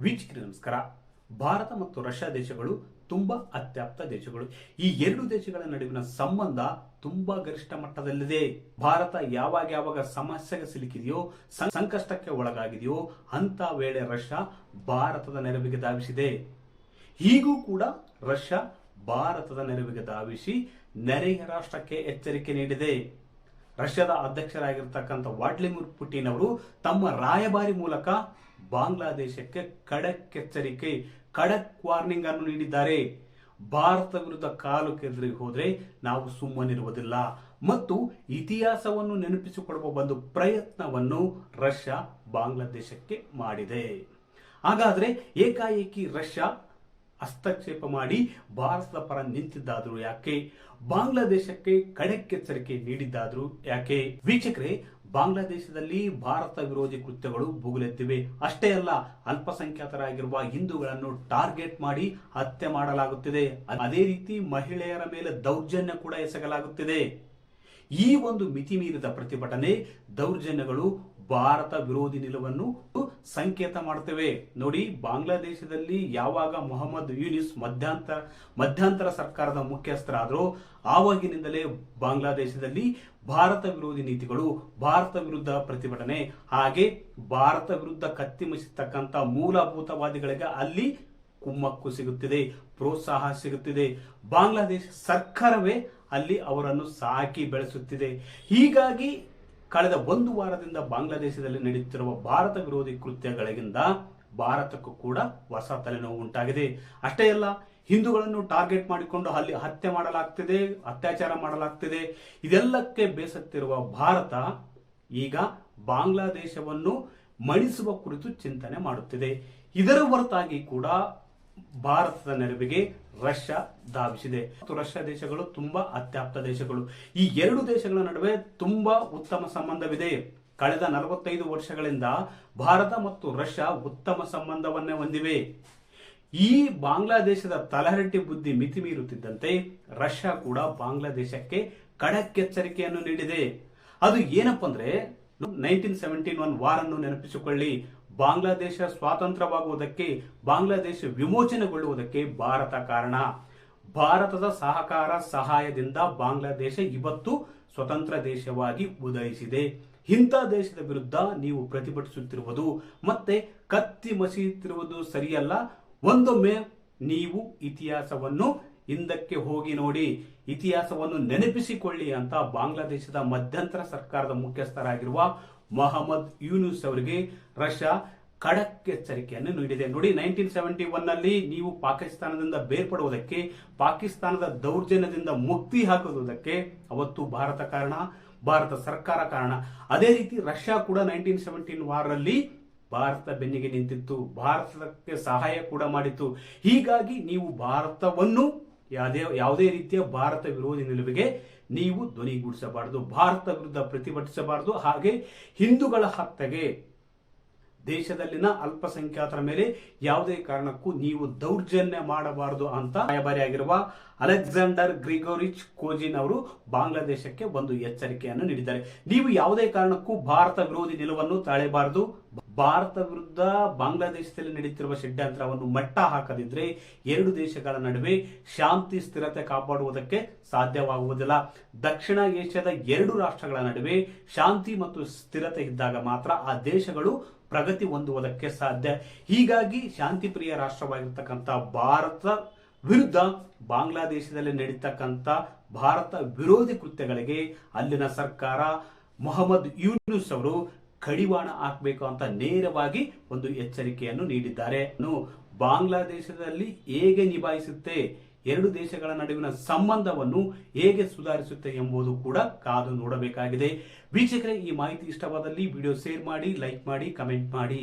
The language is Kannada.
ವೀಕ್ಷಕರೇ ನಮಸ್ಕಾರ. ಭಾರತ ಮತ್ತು ರಷ್ಯಾ ದೇಶಗಳು ತುಂಬಾ ಅತ್ಯಾಪ್ತ ದೇಶಗಳು. ಈ ಎರಡು ದೇಶಗಳ ನಡುವಿನ ಸಂಬಂಧ ತುಂಬಾ ಗರಿಷ್ಠ ಮಟ್ಟದಲ್ಲಿದೆ. ಭಾರತ ಯಾವಾಗ ಸಮಸ್ಯೆಗೆ ಸಿಲುಕಿದೆಯೋ, ಸಂಕಷ್ಟಕ್ಕೆ ಒಳಗಾಗಿದೆಯೋ ಅಂತ ವೇಳೆ ರಷ್ಯಾ ಭಾರತದ ನೆರವಿಗೆ ಧಾವಿಸಿದೆ. ಹೀಗೂ ಕೂಡ ರಷ್ಯಾ ಭಾರತದ ನೆರವಿಗೆ ಧಾವಿಸಿ ನೆರೆಯ ರಾಷ್ಟ್ರಕ್ಕೆ ಎಚ್ಚರಿಕೆ ನೀಡಿದೆ. ರಷ್ಯಾದ ಅಧ್ಯಕ್ಷರಾಗಿರ್ತಕ್ಕಂಥ ವ್ಲಾಡಿಮಿರ್ ಪುಟಿನ್ ಅವರು ತಮ್ಮ ರಾಯಭಾರಿ ಮೂಲಕ ಬಾಂಗ್ಲಾದೇಶಕ್ಕೆ ಖಡಕ್ ಎಚ್ಚರಿಕೆ, ಖಡಕ್ ವಾರ್ನಿಂಗ್ ಅನ್ನು ನೀಡಿದ್ದಾರೆ. ಭಾರತ ವಿರುದ್ಧ ಕಾಲು ಕೆದರಿ ಹೋದ್ರೆ ನಾವು ಸುಮ್ಮನಿರುವುದಿಲ್ಲ ಮತ್ತು ಇತಿಹಾಸವನ್ನು ನೆನಪಿಸಿಕೊಳ್ಳುವ ಒಂದು ಪ್ರಯತ್ನವನ್ನು ರಷ್ಯಾ ಬಾಂಗ್ಲಾದೇಶಕ್ಕೆ ಮಾಡಿದೆ. ಹಾಗಾದ್ರೆ ಏಕಾಏಕಿ ರಷ್ಯಾ ಹಸ್ತಕ್ಷೇಪ ಮಾಡಿ ಭಾರತದ ಪರ ನಿಂತಿದ್ದಾದ್ರು ಯಾಕೆ? ಬಾಂಗ್ಲಾದೇಶಕ್ಕೆ ಖಡಕ್ ಎಚ್ಚರಿಕೆ ನೀಡಿದ್ದಾದ್ರು ಯಾಕೆ? ವೀಕ್ಷಕರೇ, ಬಾಂಗ್ಲಾದೇಶದಲ್ಲಿ ಭಾರತ ವಿರೋಧಿ ಕೃತ್ಯಗಳು ಭುಗಿಲೆದ್ದಿವೆ. ಅಷ್ಟೇ ಅಲ್ಲ, ಅಲ್ಪಸಂಖ್ಯಾತರಾಗಿರುವ ಹಿಂದೂಗಳನ್ನು ಟಾರ್ಗೆಟ್ ಮಾಡಿ ಹತ್ಯೆ ಮಾಡಲಾಗುತ್ತಿದೆ. ಅದೇ ರೀತಿ ಮಹಿಳೆಯರ ಮೇಲೆ ದೌರ್ಜನ್ಯ ಕೂಡ ಎಸಗಲಾಗುತ್ತಿದೆ. ಈ ಒಂದು ಮಿತಿ ಮೀರಿದ ಪ್ರತಿಭಟನೆ, ದೌರ್ಜನ್ಯಗಳು ಭಾರತ ವಿರೋಧಿ ನಿಲುವನ್ನು ಸಂಕೇತ ಮಾಡುತ್ತವೆ. ನೋಡಿ, ಬಾಂಗ್ಲಾದೇಶದಲ್ಲಿ ಯಾವಾಗ ಮೊಹಮ್ಮದ್ ಯೂನಿಸ್ ಮಧ್ಯಂತರ ಸರ್ಕಾರದ ಮುಖ್ಯಸ್ಥರಾದರೂ ಆವಾಗಿನಿಂದಲೇ ಬಾಂಗ್ಲಾದೇಶದಲ್ಲಿ ಭಾರತ ವಿರೋಧಿ ನೀತಿಗಳು, ಭಾರತ ವಿರುದ್ಧ ಪ್ರತಿಭಟನೆ, ಹಾಗೆ ಭಾರತ ವಿರುದ್ಧ ಕತ್ತಿಮುಸಿತಕ್ಕಂಥ ಮೂಲಭೂತವಾದಿಗಳಿಗೆ ಅಲ್ಲಿ ಕುಮ್ಮಕ್ಕು ಸಿಗುತ್ತಿದೆ, ಪ್ರೋತ್ಸಾಹ ಸಿಗುತ್ತಿದೆ. ಬಾಂಗ್ಲಾದೇಶ ಸರ್ಕಾರವೇ ಅಲ್ಲಿ ಅವರನ್ನು ಸಾಕಿ ಬೆಳೆಸುತ್ತಿದೆ. ಹೀಗಾಗಿ ಕಳೆದ ಒಂದು ವಾರದಿಂದ ಬಾಂಗ್ಲಾದೇಶದಲ್ಲಿ ನಡೆಯುತ್ತಿರುವ ಭಾರತ ವಿರೋಧಿ ಕೃತ್ಯಗಳಿಂದ ಭಾರತಕ್ಕೂ ಕೂಡ ಹೊಸ ತಲೆನೋವು ಉಂಟಾಗಿದೆ. ಅಷ್ಟೇ ಅಲ್ಲ, ಹಿಂದೂಗಳನ್ನು ಟಾರ್ಗೆಟ್ ಮಾಡಿಕೊಂಡು ಅಲ್ಲಿ ಹತ್ಯೆ ಮಾಡಲಾಗ್ತಿದೆ, ಅತ್ಯಾಚಾರ ಮಾಡಲಾಗ್ತಿದೆ. ಇದೆಲ್ಲಕ್ಕೆ ಬೇಸತ್ತಿರುವ ಭಾರತ ಈಗ ಬಾಂಗ್ಲಾದೇಶವನ್ನು ಮಣಿಸುವ ಕುರಿತು ಚಿಂತನೆ ಮಾಡುತ್ತಿದೆ. ಇದರ ಹೊರತಾಗಿ ಕೂಡ ಭಾರತದ ನೆರವಿಗೆ ರಷ್ಯಾ ಧಾವಿಸಿದೆ. ಮತ್ತು ರಷ್ಯಾ ದೇಶಗಳು ತುಂಬಾ ಅತ್ಯಾಪ್ತ ದೇಶಗಳು. ಈ ಎರಡು ದೇಶಗಳ ನಡುವೆ ತುಂಬಾ ಉತ್ತಮ ಸಂಬಂಧವಿದೆ. ಕಳೆದ 45 ವರ್ಷಗಳಿಂದ ಭಾರತ ಮತ್ತು ರಷ್ಯಾ ಉತ್ತಮ ಸಂಬಂಧವನ್ನೇ ಹೊಂದಿವೆ. ಈ ಬಾಂಗ್ಲಾದೇಶದ ತಲಹರಟಿ ಬುದ್ಧಿ ಮಿತಿ ಮೀರುತ್ತಿದ್ದಂತೆ ರಷ್ಯಾ ಕೂಡ ಬಾಂಗ್ಲಾದೇಶಕ್ಕೆ ಖಡಕ್ ಎಚ್ಚರಿಕೆಯನ್ನು ನೀಡಿದೆ. ಅದು ಏನಪ್ಪ ಅಂದ್ರೆ, 1971 ವಾರನ್ನು ನೆನಪಿಸಿಕೊಳ್ಳಿ. ಬಾಂಗ್ಲಾದೇಶ ಸ್ವಾತಂತ್ರ್ಯವಾಗುವುದಕ್ಕೆ, ಬಾಂಗ್ಲಾದೇಶ ವಿಮೋಚನೆಗೊಳ್ಳುವುದಕ್ಕೆ ಭಾರತ ಕಾರಣ. ಭಾರತದ ಸಹಕಾರ ಸಹಾಯದಿಂದ ಬಾಂಗ್ಲಾದೇಶ ಇವತ್ತು ಸ್ವತಂತ್ರ ದೇಶವಾಗಿ ಉದಯಿಸಿದೆ. ಇಂಥ ದೇಶದ ವಿರುದ್ಧ ನೀವು ಪ್ರತಿಭಟಿಸುತ್ತಿರುವುದು ಮತ್ತೆ ಕತ್ತಿ ಮಸೀಯುತ್ತಿರುವುದು ಸರಿಯಲ್ಲ. ಒಂದೊಮ್ಮೆ ನೀವು ಇತಿಹಾಸವನ್ನು ಹಿಂದಕ್ಕೆ ಹೋಗಿ ನೋಡಿ, ಇತಿಹಾಸವನ್ನು ನೆನಪಿಸಿಕೊಳ್ಳಿ ಅಂತ ಬಾಂಗ್ಲಾದೇಶದ ಮಧ್ಯಂತರ ಸರ್ಕಾರದ ಮುಖ್ಯಸ್ಥರಾಗಿರುವ ಮೊಹಮ್ಮದ್ ಯೂನುಸ್ ಅವರಿಗೆ ರಷ್ಯಾ ಖಡಕ್ ಎಚ್ಚರಿಕೆಯನ್ನು ನೀಡಿದೆ. ನೋಡಿ, 1971 ನಲ್ಲಿ ನೀವು ಪಾಕಿಸ್ತಾನದಿಂದ ಬೇರ್ಪಡುವುದಕ್ಕೆ, ಪಾಕಿಸ್ತಾನದ ದೌರ್ಜನ್ಯದಿಂದ ಮುಕ್ತಿ ಹಾಕುವುದಕ್ಕೆ ಅವತ್ತು ಭಾರತ ಕಾರಣ, ಭಾರತ ಸರ್ಕಾರ ಕಾರಣ. ಅದೇ ರೀತಿ ರಷ್ಯಾ ಕೂಡ 1917 ವಾರಲ್ಲಿ ಭಾರತ ಬೆನ್ನಿಗೆ ನಿಂತಿತ್ತು, ಭಾರತಕ್ಕೆ ಸಹಾಯ ಕೂಡ ಮಾಡಿತ್ತು. ಹೀಗಾಗಿ ನೀವು ಭಾರತವನ್ನು ಯಾವುದೇ ರೀತಿಯ ಭಾರತ ವಿರೋಧಿ ನಿಲುವಿಗೆ ನೀವು ಧ್ವನಿಗೂಡಿಸಬಾರದು, ಭಾರತ ವಿರುದ್ಧ ಪ್ರತಿಭಟಿಸಬಾರದು. ಹಾಗೆ ಹಿಂದೂಗಳ ಹತ್ಯೆಗೆ, ದೇಶದಲ್ಲಿನ ಅಲ್ಪಸಂಖ್ಯಾತರ ಮೇಲೆ ಯಾವುದೇ ಕಾರಣಕ್ಕೂ ನೀವು ದೌರ್ಜನ್ಯ ಮಾಡಬಾರದು ಅಂತ ರಾಯಭಾರಿಯಾಗಿರುವ ಅಲೆಕ್ಸಾಂಡರ್ ಗ್ರಿಗೋರಿಚ್ ಕೋಜಿನ್ ಅವರು ಬಾಂಗ್ಲಾದೇಶಕ್ಕೆ ಒಂದು ಎಚ್ಚರಿಕೆಯನ್ನು ನೀಡಿದ್ದಾರೆ. ನೀವು ಯಾವುದೇ ಕಾರಣಕ್ಕೂ ಭಾರತ ವಿರೋಧಿ ನಿಲುವನ್ನು ತಾಳೆಬಾರದು. ಭಾರತ ವಿರುದ್ಧ ಬಾಂಗ್ಲಾದೇಶದಲ್ಲಿ ನಡೆಯುತ್ತಿರುವ ಷಡ್ಯಂತ್ರವನ್ನು ಮಟ್ಟ ಹಾಕದಿದ್ರೆ ಎರಡು ದೇಶಗಳ ನಡುವೆ ಶಾಂತಿ ಸ್ಥಿರತೆ ಕಾಪಾಡುವುದಕ್ಕೆ ಸಾಧ್ಯವಾಗುವುದಿಲ್ಲ. ದಕ್ಷಿಣ ಏಷ್ಯಾದ ಎರಡು ರಾಷ್ಟ್ರಗಳ ನಡುವೆ ಶಾಂತಿ ಮತ್ತು ಸ್ಥಿರತೆ ಇದ್ದಾಗ ಮಾತ್ರ ಆ ದೇಶಗಳು ಪ್ರಗತಿ ಹೊಂದುವುದಕ್ಕೆ ಸಾಧ್ಯ. ಹೀಗಾಗಿ ಶಾಂತಿ ಪ್ರಿಯ ರಾಷ್ಟ್ರವಾಗಿರ್ತಕ್ಕಂಥ ಭಾರತ ವಿರುದ್ಧ ಬಾಂಗ್ಲಾದೇಶದಲ್ಲಿ ನಡೀತಕ್ಕಂಥ ಭಾರತ ವಿರೋಧಿ ಕೃತ್ಯಗಳಿಗೆ ಅಲ್ಲಿನ ಸರ್ಕಾರ, ಮೊಹಮ್ಮದ್ ಯೂನುಸ್ ಅವರು ಕಡಿವಾಣ ಹಾಕಬೇಕು ಅಂತ ನೇರವಾಗಿ ಒಂದು ಎಚ್ಚರಿಕೆಯನ್ನು ನೀಡಿದ್ದಾರೆ. ಬಾಂಗ್ಲಾದೇಶದಲ್ಲಿ ಹೇಗೆ ನಿಭಾಯಿಸುತ್ತೆ, ಎರಡು ದೇಶಗಳ ನಡುವಿನ ಸಂಬಂಧವನ್ನು ಹೇಗೆ ಸುಧಾರಿಸುತ್ತೆ ಎಂಬುದು ಕೂಡ ಕಾದು ನೋಡಬೇಕಾಗಿದೆ. ವೀಕ್ಷಕರೇ, ಈ ಮಾಹಿತಿ ಇಷ್ಟವಾದಲ್ಲಿ ವಿಡಿಯೋ ಶೇರ್ ಮಾಡಿ, ಲೈಕ್ ಮಾಡಿ, ಕಮೆಂಟ್ ಮಾಡಿ.